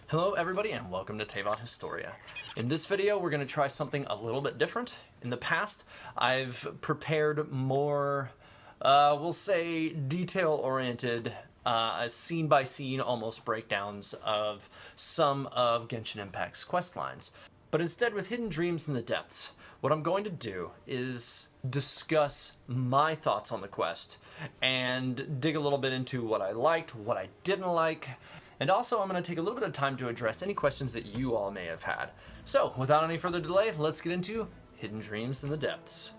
Hello everybody and welcome to Teyvat Historia. In this video we're going to try something a little bit different. In the past I've prepared more, we'll say detail-oriented, scene by scene almost breakdowns of some of Genshin Impact's questlines. But instead, with Hidden Dreams in the Depths, what I'm going to do is discuss my thoughts on the quest and dig a little bit into what I liked, what I didn't like, and also I'm going to take a little bit of time to address any questions that you all may have had. So, without any further delay, let's get into Hidden Dreams in the Depths.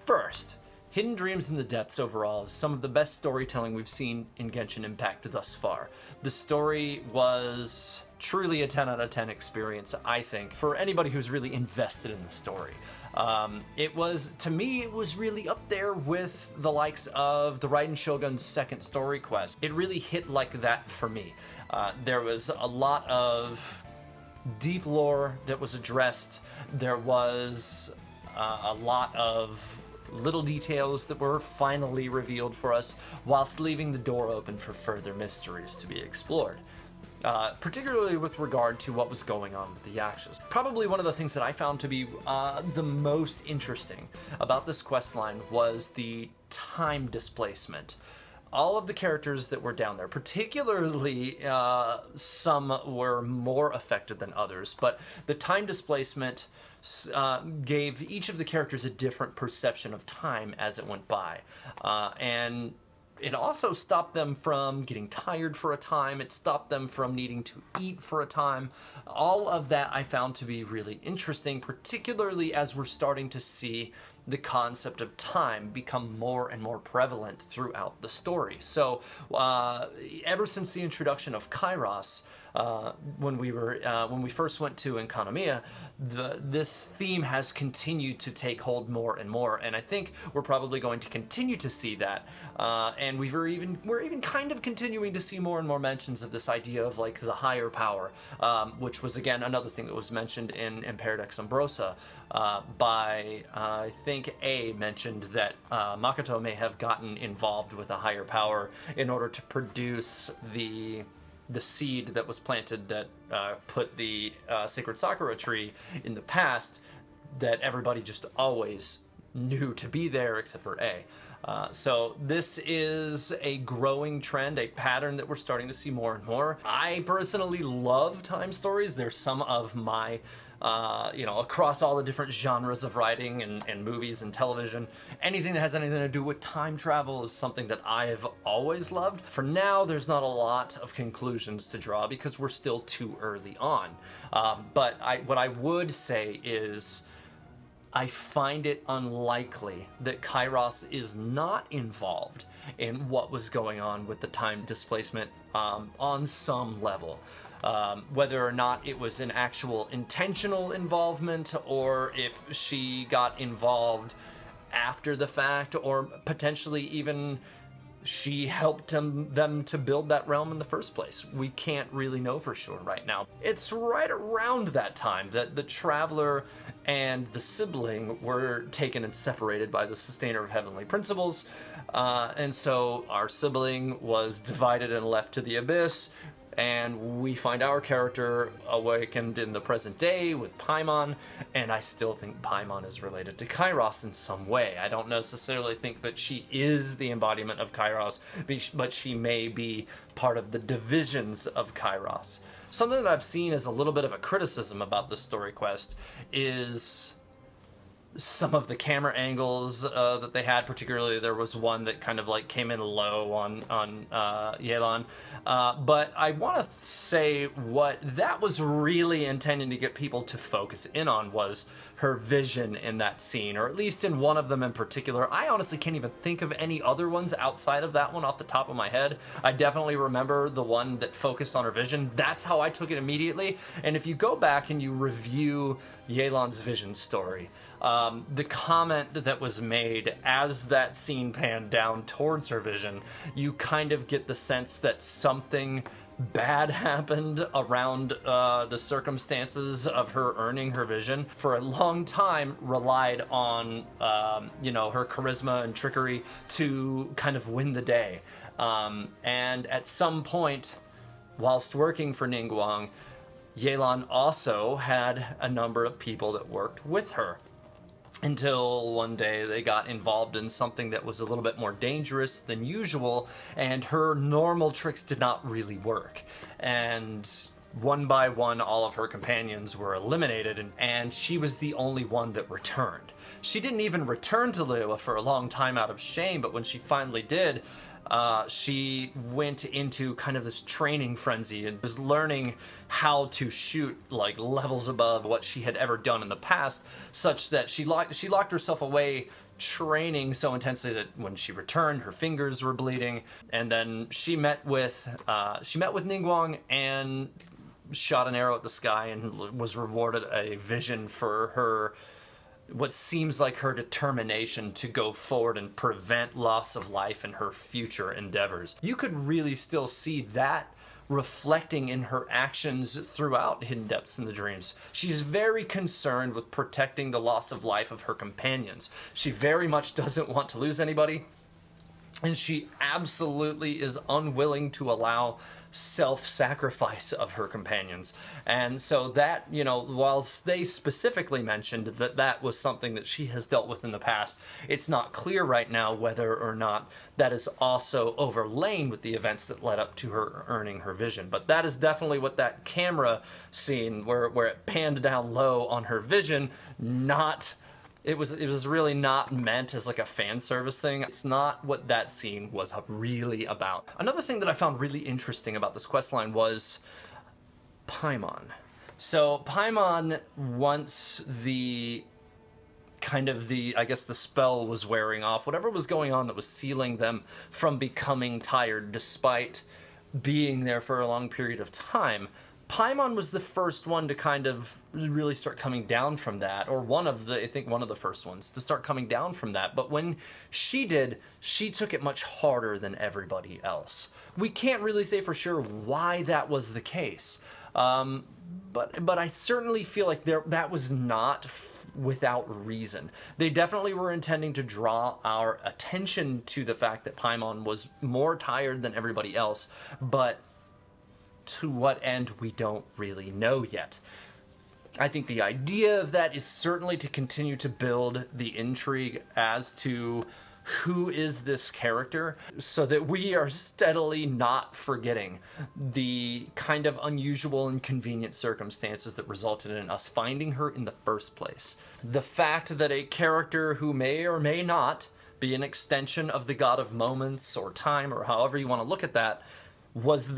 First, Hidden Dreams in the Depths overall is some of the best storytelling we've seen in Genshin Impact thus far. The story was truly a 10 out of 10 experience, I think, for anybody who's really invested in the story. To me, it was really up there with the likes of the Raiden Shogun's second story quest. It really hit like that for me. There was a lot of deep lore that was addressed. There was a lot of little details that were finally revealed for us, whilst leaving the door open for further mysteries to be explored. Particularly with regard to what was going on with the Yakshas. Probably one of the things that I found to be the most interesting about this questline was the time displacement. All of the characters that were down there, particularly some were more affected than others, but the time displacement gave each of the characters a different perception of time as it went by. And it also stopped them from getting tired for a time. It stopped them from needing to eat for a time. All of that I found to be really interesting, particularly as we're starting to see the concept of time become more and more prevalent throughout the story. So ever since the introduction of Kairos, when we first went to Enkanomiya, this theme has continued to take hold more and more, and I think we're probably going to continue to see that. And we're even kind of continuing to see more and more mentions of this idea of like the higher power, which was again another thing that was mentioned in Impaired Ex Umbrosa. By I think A mentioned that Makoto may have gotten involved with a higher power in order to produce the seed that was planted that put the sacred Sakura tree in the past, that everybody just always knew to be there except for A. So this is a growing trend, a pattern that we're starting to see more and more. I personally love time stories. They're some of my across all the different genres of writing and movies and television, anything that has anything to do with time travel is something that I've always loved. For now, there's not a lot of conclusions to draw because we're still too early on. But what I would say is I find it unlikely that Kairos is not involved in what was going on with the time displacement on some level. Whether or not it was an actual intentional involvement, or if she got involved after the fact, or potentially even she helped them to build that realm in the first place. We can't really know for sure right now. It's right around that time that the Traveler and the Sibling were taken and separated by the Sustainer of Heavenly Principles, and so our Sibling was divided and left to the Abyss, and we find our character awakened in the present day with Paimon, and I still think Paimon is related to Kairos in some way. I don't necessarily think that she is the embodiment of Kairos, but she may be part of the divisions of Kairos. Something that I've seen as a little bit of a criticism about this story quest is some of the camera angles that they had. Particularly there was one that kind of like came in low on Yelan, but I want to say what that was really intending to get people to focus in on was her vision in that scene, or at least in one of them in particular. I honestly can't even think of any other ones outside of that one off the top of my head. I definitely remember the one that focused on her vision. That's how I took it immediately. And if you go back and you review Yelan's vision story, the comment that was made as that scene panned down towards her vision, you kind of get the sense that something bad happened around the circumstances of her earning her vision. For a long time relied on her charisma and trickery to kind of win the day, and at some point whilst working for Ningguang, Yelan also had a number of people that worked with her. Until one day they got involved in something that was a little bit more dangerous than usual, and her normal tricks did not really work. And one by one, all of her companions were eliminated, and she was the only one that returned. She didn't even return to Liyue for a long time out of shame, but when she finally did, she went into kind of this training frenzy and was learning how to shoot like levels above what she had ever done in the past, such that she locked herself away training so intensely that when she returned, her fingers were bleeding. And then she met with Ningguang and shot an arrow at the sky and was rewarded a vision for her, what seems like her determination to go forward and prevent loss of life in her future endeavors. You could really still see that reflecting in her actions throughout Hidden Depths in the Dreams. She's very concerned with protecting the loss of life of her companions. She very much doesn't want to lose anybody, and she absolutely is unwilling to allow self-sacrifice of her companions. And so that, you know, whilst they specifically mentioned that that was something that she has dealt with in the past, it's not clear right now whether or not that is also overlain with the events that led up to her earning her vision. But that is definitely what that camera scene where it panned down low on her vision, it was really not meant as like a fan service thing. It's not what that scene was really about. Another thing that I found really interesting about this questline was Paimon. So Paimon, once the I guess the spell was wearing off, whatever was going on that was sealing them from becoming tired despite being there for a long period of time, Paimon was the first one to kind of really start coming down from that, or I think one of the first ones to start coming down from that. But when she did, she took it much harder than everybody else. We can't really say for sure why that was the case, but I certainly feel like that was not without reason. They definitely were intending to draw our attention to the fact that Paimon was more tired than everybody else, but to what end we don't really know yet. I think the idea of that is certainly to continue to build the intrigue as to who is this character, so that we are steadily not forgetting the kind of unusual and convenient circumstances that resulted in us finding her in the first place. The fact that a character who may or may not be an extension of the god of moments or time, or however you want to look at that, was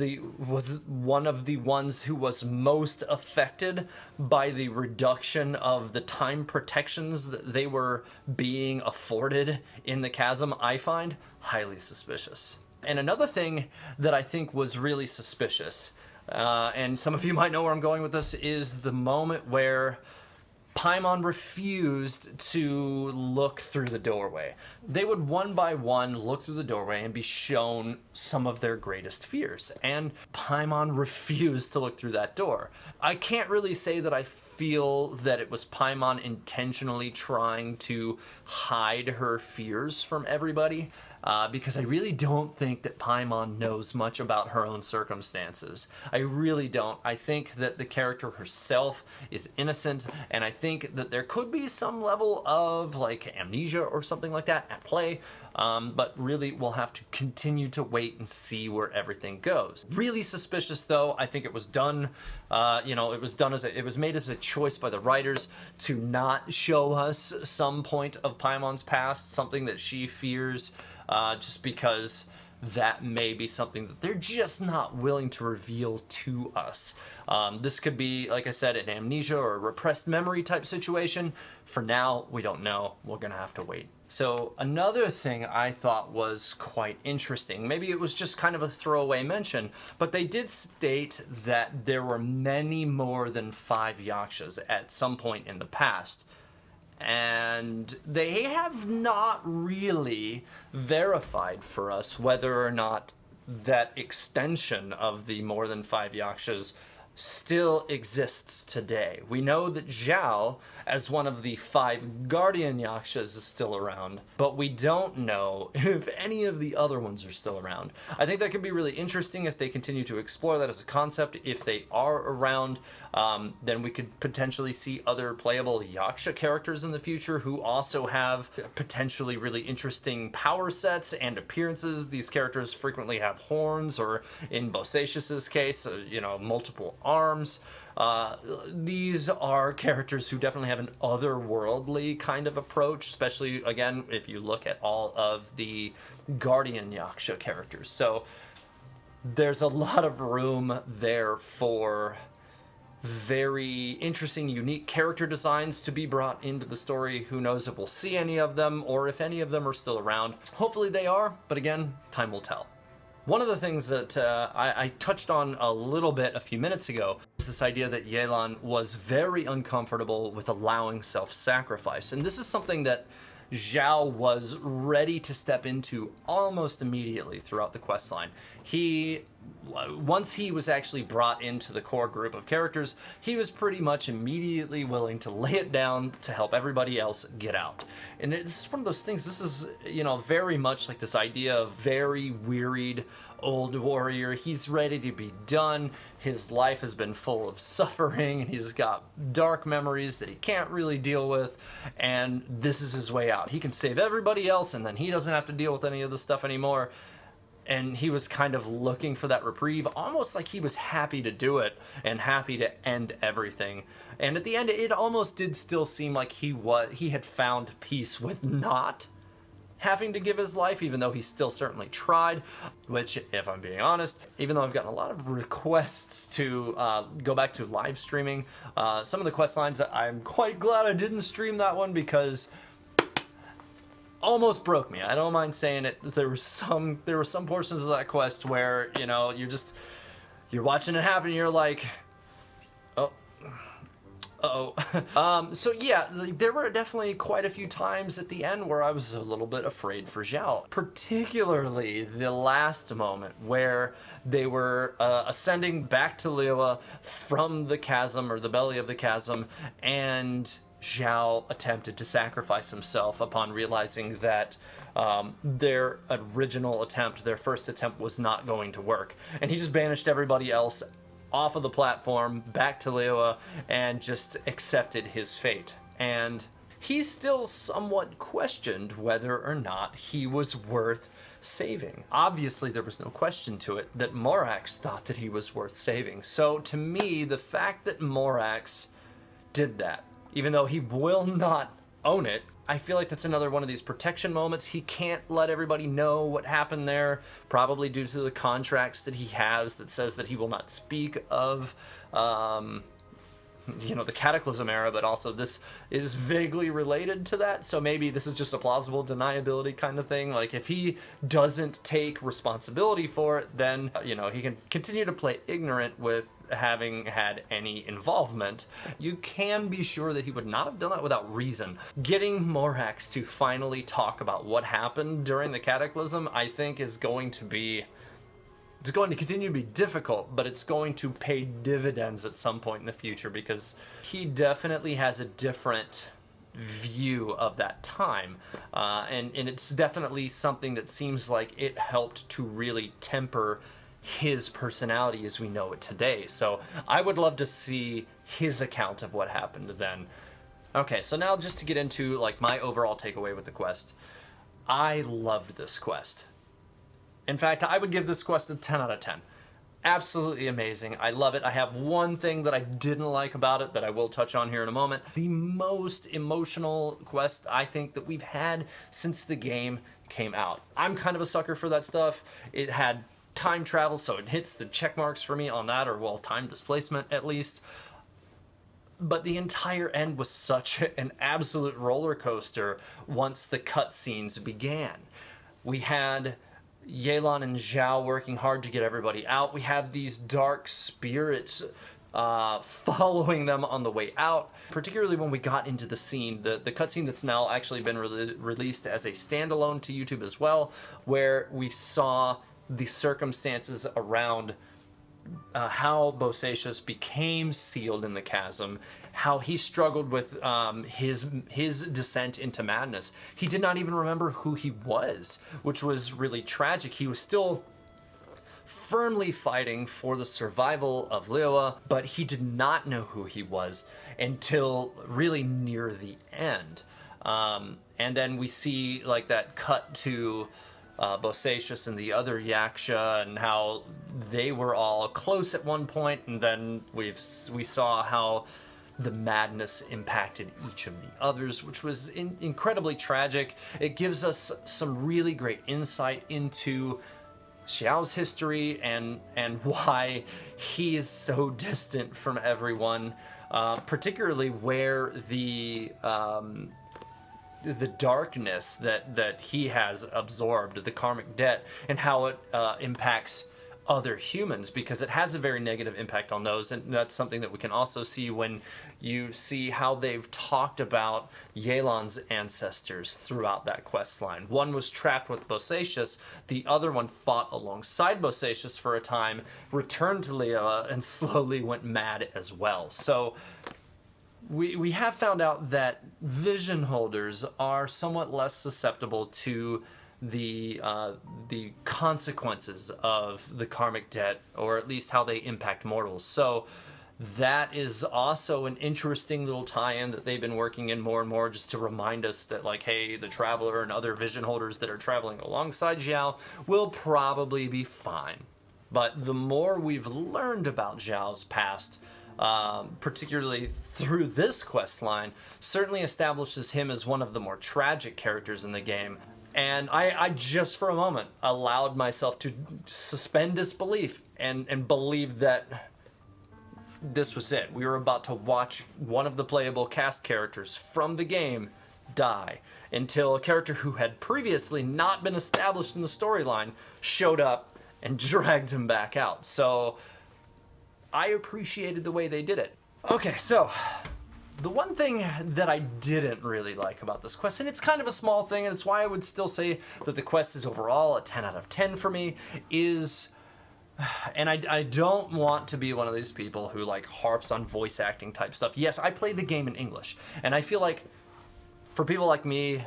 one of the ones who was most affected by the reduction of the time protections that they were being afforded in the chasm, I find highly suspicious. And another thing that I think was really suspicious, and some of you might know where I'm going with this, is the moment where Paimon refused to look through the doorway. They would one by one look through the doorway and be shown some of their greatest fears, and Paimon refused to look through that door. I can't really say that I feel that it was Paimon intentionally trying to hide her fears from everybody, because I really don't think that Paimon knows much about her own circumstances. I really don't. I think that the character herself is innocent, and I think that there could be some level of like amnesia or something like that at play, but really we'll have to continue to wait and see where everything goes. Really suspicious though. I think it was done, it was made as a choice by the writers to not show us some point of Paimon's past, something that she fears, just because that may be something that they're just not willing to reveal to us. This could be, like I said, an amnesia or a repressed memory type situation. For now, we don't know. We're gonna have to wait. So another thing I thought was quite interesting, maybe it was just kind of a throwaway mention, but they did state that there were many more than 5 Yakshas at some point in the past. And they have not really verified for us whether or not that extension of the more than 5 Yakshas still exists today. We know that Xiao, as one of the 5 guardian Yakshas, is still around, but we don't know if any of the other ones are still around. I think that could be really interesting if they continue to explore that as a concept. If they are around, then we could potentially see other playable Yaksha characters in the future who also have potentially really interesting power sets and appearances. These characters frequently have horns, or in Bosacius's case, multiple arms. These are characters who definitely have an otherworldly kind of approach, especially, again, if you look at all of the Guardian Yaksha characters. So there's a lot of room there for very interesting, unique character designs to be brought into the story. Who knows if we'll see any of them, or if any of them are still around. Hopefully they are, but again, time will tell. One of the things that I touched on a little bit a few minutes ago is this idea that Yelan was very uncomfortable with allowing self-sacrifice. And this is something that Xiao was ready to step into almost immediately throughout the questline. Once he was actually brought into the core group of characters, he was pretty much immediately willing to lay it down to help everybody else get out. And it's one of those things, this is, very much like this idea of very wearied old warrior. He's ready to be done. His life has been full of suffering, and he's got dark memories that he can't really deal with, and this is his way out. He can save everybody else, and then he doesn't have to deal with any of this stuff anymore. And he was kind of looking for that reprieve, almost like he was happy to do it and happy to end everything. And at the end, it almost did still seem like he had found peace with not having to give his life, even though he still certainly tried. Which, if I'm being honest, even though I've gotten a lot of requests to go back to live streaming some of the quest lines, I'm quite glad I didn't stream that one, because almost broke me. I don't mind saying it. There were some portions of that quest where, you're watching it happen and you're like, so yeah, there were definitely quite a few times at the end where I was a little bit afraid for Xiao. Particularly the last moment where they were ascending back to Liyue from the chasm, or the belly of the chasm, and Xiao attempted to sacrifice himself upon realizing that their original attempt, their first attempt, was not going to work. And he just banished everybody else off of the platform, back to Liyue, and just accepted his fate. And he still somewhat questioned whether or not he was worth saving. Obviously, there was no question to it that Morax thought that he was worth saving. So to me, the fact that Morax did that, even though he will not own it, I feel like that's another one of these protection moments. He can't let everybody know what happened there, probably due to the contracts that he has that says that he will not speak of the Cataclysm era, but also this is vaguely related to that, so maybe this is just a plausible deniability kind of thing. Like, if he doesn't take responsibility for it, then, he can continue to play ignorant with having had any involvement. You can be sure that he would not have done that without reason. Getting Morax to finally talk about what happened during the Cataclysm, I think, is going to continue to be difficult, but it's going to pay dividends at some point in the future, because he definitely has a different view of that time, and it's definitely something that seems like it helped to really temper his personality as we know it today. So I would love to see his account of what happened then. Okay, so now just to get into my overall takeaway with the quest. I loved this quest. In fact, I would give this quest a 10 out of 10. Absolutely amazing. I love it. I have one thing that I didn't like about it that I will touch on here in a moment. The most emotional quest I think that we've had since the game came out. I'm kind of a sucker for that stuff. It had time travel, so it hits the check marks for me on that, or, well, time displacement at least. But the entire end was such an absolute roller coaster once the cutscenes began. We had Yelan and Xiao working hard to get everybody out. We have these dark spirits following them on the way out, particularly when we got into the scene, the cutscene that's now actually been released as a standalone to YouTube as well, where we saw the circumstances around how Bosacius became sealed in the chasm, how he struggled with his descent into madness. He did not even remember who he was, which was really tragic. He was still firmly fighting for the survival of Liyue, but he did not know who he was until really near the end. And then we see like that cut to Bosacius and the other Yaksha, and how they were all close at one point, and then we saw how the madness impacted each of the others, which was incredibly tragic. It gives us some really great insight into Xiao's history and why he is so distant from everyone, particularly where the darkness that he has absorbed, the karmic debt, and how it impacts other humans, because it has a very negative impact on those. And that's something that we can also see when you see how they've talked about Yelan's ancestors throughout that quest line. One was trapped with Bosacius, the other one fought alongside Bosacius for a time, returned to Liyue, and slowly went mad as well. So we have found out that vision holders are somewhat less susceptible to the consequences of the karmic debt, or at least how they impact mortals. So that is also an interesting little tie-in that they've been working in more and more, just to remind us that, like, hey, the Traveler and other vision holders that are traveling alongside Xiao will probably be fine. But the more we've learned about Xiao's past, particularly through this quest line, certainly establishes him as one of the more tragic characters in the game. And I just for a moment allowed myself to suspend disbelief and believe that this was it. We were about to watch one of the playable cast characters from the game die, until a character who had previously not been established in the storyline showed up and dragged him back out. So I appreciated the way they did it. Okay, so the one thing that I didn't really like about this quest, and it's kind of a small thing, and it's why I would still say that the quest is overall a 10 out of 10 for me, is, and I don't want to be one of these people who like harps on voice acting type stuff. Yes, I played the game in English, and I feel like for people like me,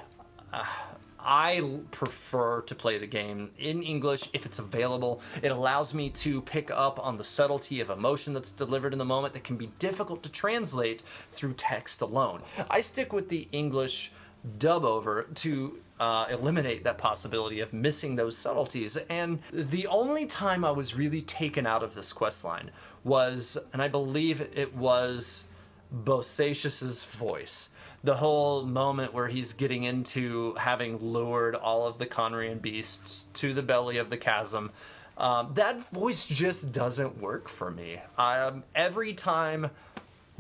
I prefer to play the game in English if it's available. It allows me to pick up on the subtlety of emotion that's delivered in the moment that can be difficult to translate through text alone. I stick with the English dub over to eliminate that possibility of missing those subtleties. And the only time I was really taken out of this questline was, and I believe it was, Bosacius's voice. The whole moment where he's getting into having lured all of the Conrian beasts to the belly of the chasm, that voice just doesn't work for me. Every time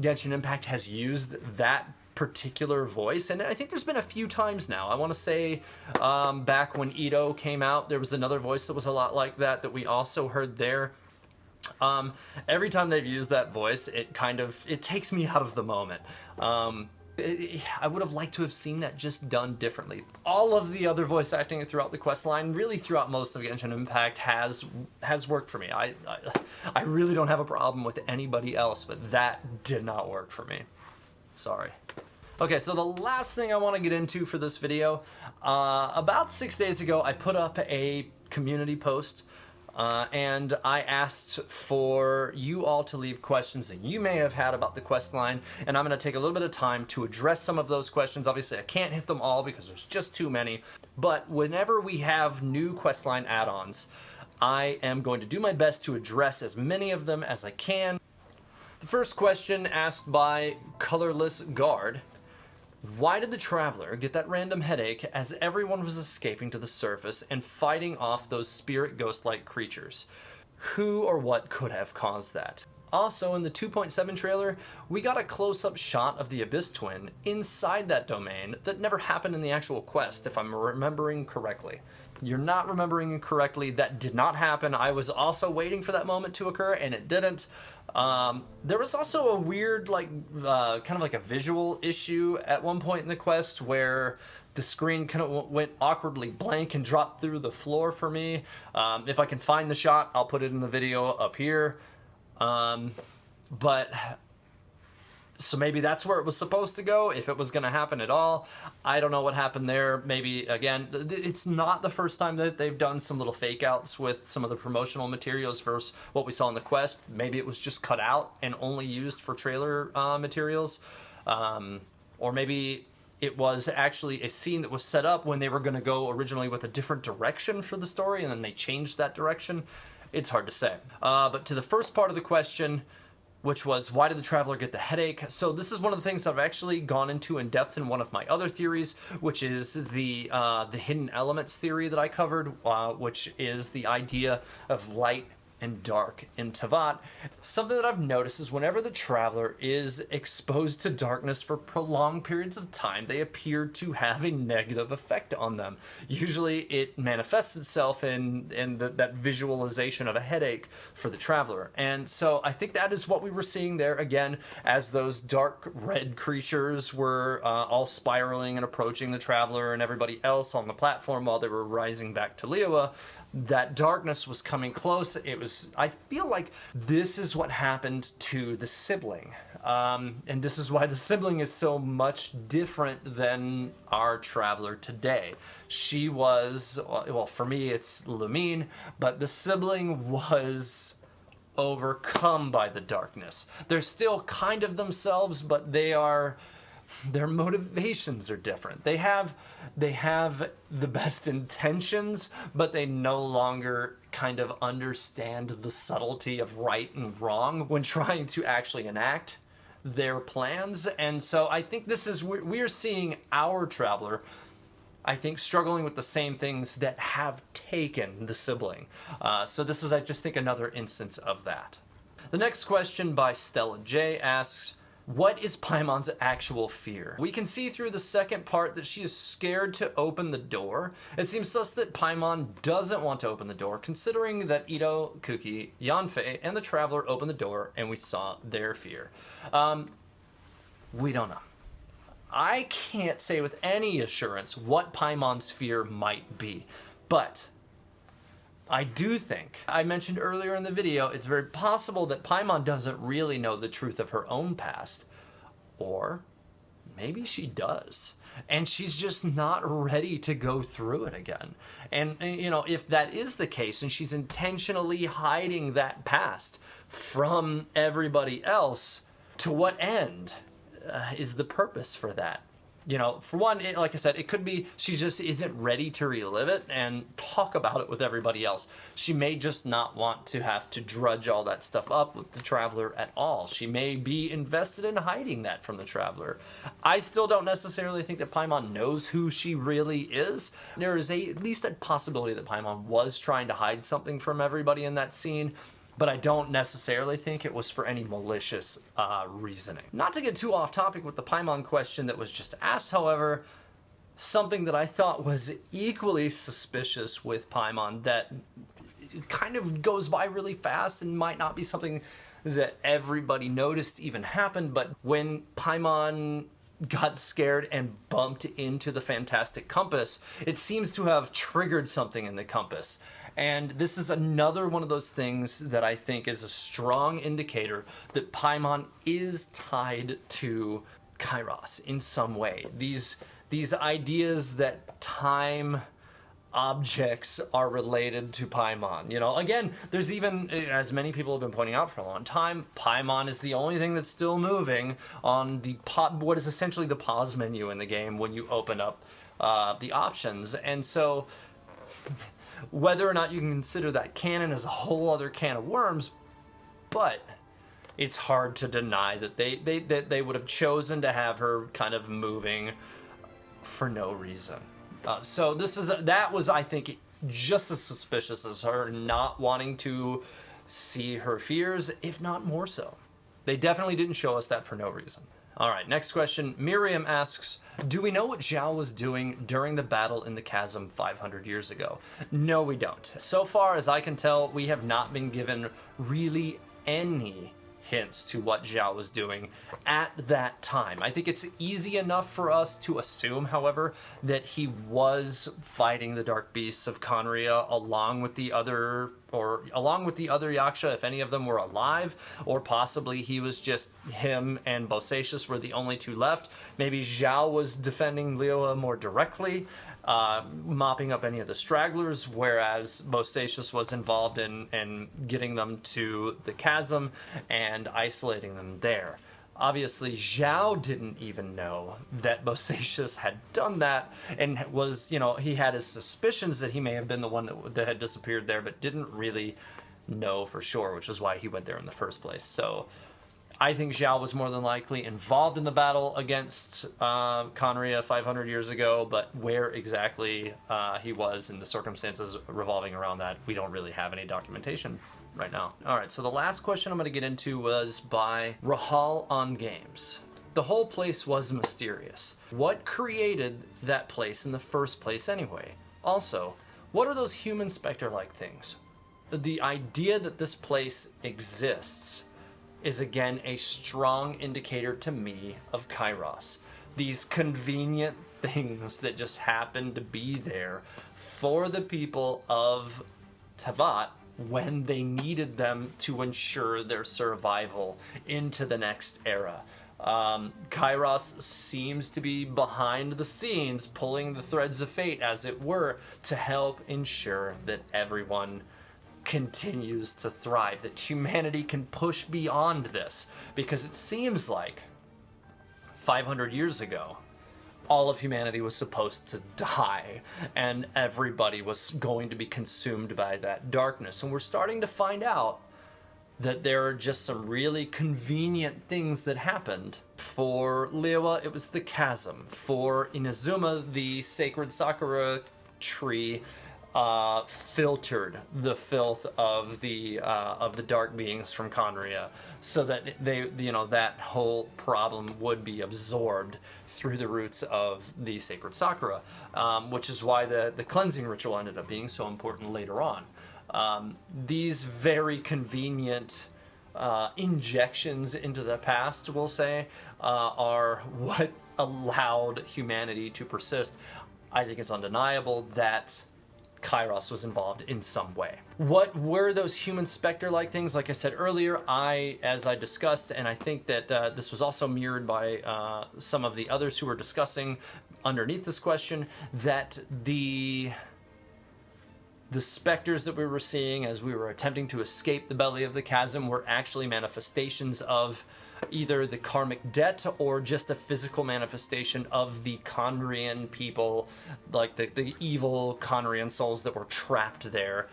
Genshin Impact has used that particular voice, and I think there's been a few times now. I want to say back when Ito came out, there was another voice that was a lot like that we also heard there. Every time they've used that voice, it takes me out of the moment. I would have liked to have seen that just done differently. All of the other voice acting throughout the questline, really throughout most of Genshin Impact, has worked for me. I really don't have a problem with anybody else, but that did not work for me. Sorry. Okay, so the last thing I want to get into for this video, about 6 days ago, I put up a community post, and I asked for you all to leave questions that you may have had about the quest line, and I'm going to take a little bit of time to address some of those questions. Obviously, I can't hit them all because there's just too many, but whenever we have new quest line add-ons, I am going to do my best to address as many of them as I can. The first question, asked by Colorless Guard: why did the Traveler get that random headache as everyone was escaping to the surface and fighting off those spirit ghost-like creatures? Who or what could have caused that? Also, in the 2.7 trailer, we got a close-up shot of the Abyss Twin inside that domain that never happened in the actual quest, if I'm remembering correctly. You're not remembering correctly. That did not happen. I was also waiting for that moment to occur, and it didn't. There was also a weird, kind of like a visual issue at one point in the quest where the screen kind of went awkwardly blank and dropped through the floor for me. If I can find the shot, I'll put it in the video up here. But so maybe that's where it was supposed to go, if it was going to happen at all. I don't know what happened there. Maybe, again, it's not the first time that they've done some little fake outs with some of the promotional materials versus what we saw in the quest. Maybe it was just cut out and only used for trailer materials. Or maybe it was actually a scene that was set up when they were going to go originally with a different direction for the story, and then they changed that direction. It's hard to say. But to the first part of the question, which was, why did the Traveler get the headache? So this is one of the things that I've actually gone into in depth in one of my other theories, which is the hidden elements theory that I covered, which is the idea of light and dark in Teyvat. Something that I've noticed is whenever the Traveler is exposed to darkness for prolonged periods of time, they appear to have a negative effect on them. Usually it manifests itself in that visualization of a headache for the Traveler. And so I think that is what we were seeing there again, as those dark red creatures were all spiraling and approaching the Traveler and everybody else on the platform while they were rising back to Liyue. That darkness was coming close. I feel like this is what happened to the sibling. And this is why the sibling is so much different than our Traveler today. She was, well, for me it's Lumine, but the sibling was overcome by the darkness. They're still kind of themselves, but their motivations are different. They have the best intentions, but they no longer kind of understand the subtlety of right and wrong when trying to actually enact their plans. And so I think we're seeing our Traveler, I think, struggling with the same things that have taken the sibling. So this is, I just think, another instance of that. The next question by Stella J asks, what is Paimon's actual fear? We can see through the second part that she is scared to open the door. It seems thus that Paimon doesn't want to open the door, considering that Ito, Kuki, Yanfei, and the Traveler opened the door and we saw their fear. We don't know. I can't say with any assurance what Paimon's fear might be, but I do think, I mentioned earlier in the video, it's very possible that Paimon doesn't really know the truth of her own past. Or maybe she does. And she's just not ready to go through it again. And, you know, if that is the case, and she's intentionally hiding that past from everybody else, to what end is the purpose for that? You know, for one, like I said, it could be she just isn't ready to relive it and talk about it with everybody else. She may just not want to have to drudge all that stuff up with the Traveler at all. She may be invested in hiding that from the Traveler. I still don't necessarily think that Paimon knows who she really is. There is at least a possibility that Paimon was trying to hide something from everybody in that scene, but I don't necessarily think it was for any malicious reasoning. Not to get too off topic with the Paimon question that was just asked, however, something that I thought was equally suspicious with Paimon that kind of goes by really fast and might not be something that everybody noticed even happened, but when Paimon got scared and bumped into the Fantastic Compass, it seems to have triggered something in the compass. And this is another one of those things that I think is a strong indicator that Paimon is tied to Kairos in some way. These ideas that time objects are related to Paimon. You know, again, there's even, as many people have been pointing out for a long time, Paimon is the only thing that's still moving on the what is essentially the pause menu in the game when you open up the options. And so whether or not you can consider that canon is a whole other can of worms, but it's hard to deny that they would have chosen to have her kind of moving for no reason. So that was, I think, just as suspicious as her not wanting to see her fears, if not more so. They definitely didn't show us that for no reason. All right, next question. Miriam asks, do we know what Xiao was doing during the battle in the chasm 500 years ago? No, we don't. So far as I can tell, we have not been given really any hints to what Xiao was doing at that time. I think it's easy enough for us to assume, however, that he was fighting the Dark Beasts of Conria along with the other Yaksha, if any of them were alive, or possibly he was just him and Bosacius were the only two left. Maybe Xiao was defending Liyue more directly, mopping up any of the stragglers, whereas Bosacius was involved in getting them to the chasm and isolating them there. Obviously, Xiao didn't even know that Bosacius had done that, and was, he had his suspicions that he may have been the one that had disappeared there, but didn't really know for sure, which is why he went there in the first place. So I think Xiao was more than likely involved in the battle against Conria 500 years ago, but where exactly he was and the circumstances revolving around that, we don't really have any documentation right now. All right, so the last question I'm going to get into was by Rahal on Games. The whole place was mysterious. What created that place in the first place anyway? Also, what are those human specter-like things? The idea that this place exists is again a strong indicator to me of Kairos. These convenient things that just happen to be there for the people of Teyvat when they needed them to ensure their survival into the next era. Kairos seems to be behind the scenes, pulling the threads of fate, as it were, to help ensure that everyone continues to thrive, that humanity can push beyond this, because it seems like 500 years ago all of humanity was supposed to die and everybody was going to be consumed by that darkness, and we're starting to find out that there are just some really convenient things that happened. For Liyue, it was the chasm. For Inazuma, the sacred sakura tree filtered the filth of the dark beings from Conria, so that that whole problem would be absorbed through the roots of the sacred sakura, which is why the cleansing ritual ended up being so important later on. These very convenient injections into the past, we'll say, are what allowed humanity to persist. I think it's undeniable that Kairos was involved in some way. What were those human specter-like things? Like I said earlier, as I discussed, and I think that this was also mirrored by some of the others who were discussing underneath this question, that the specters that we were seeing as we were attempting to escape the belly of the chasm were actually manifestations of either the karmic debt or just a physical manifestation of the Conrian people, like the evil Conrian souls that were trapped there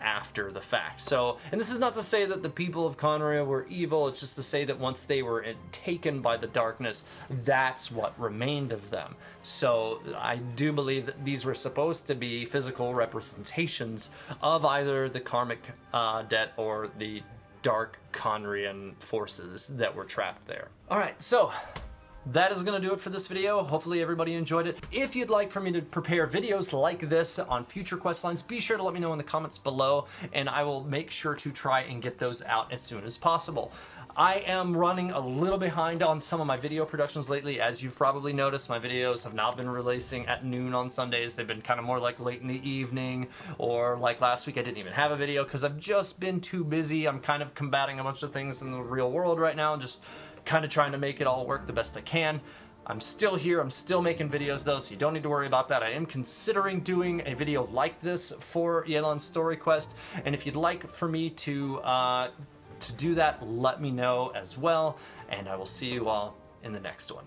after the fact. So, and this is not to say that the people of Conria were evil, it's just to say that once they were taken by the darkness, that's what remained of them. So I do believe that these were supposed to be physical representations of either the karmic debt or the dark Conrian forces that were trapped there. All right, so that is going to do it for this video. Hopefully everybody enjoyed it. If you'd like for me to prepare videos like this on future questlines, be sure to let me know in the comments below, and I will make sure to try and get those out as soon as possible. I am running a little behind on some of my video productions lately. As you've probably noticed, my videos have not been releasing at noon on Sundays. They've been kind of more like late in the evening, or like last week I didn't even have a video because I've just been too busy. I'm kind of combating a bunch of things in the real world right now and just kind of trying to make it all work the best I can. I'm still here, I'm still making videos though, so you don't need to worry about that. I am considering doing a video like this for Yelan's Story Quest, and if you'd like for me to do that, let me know as well, and I will see you all in the next one.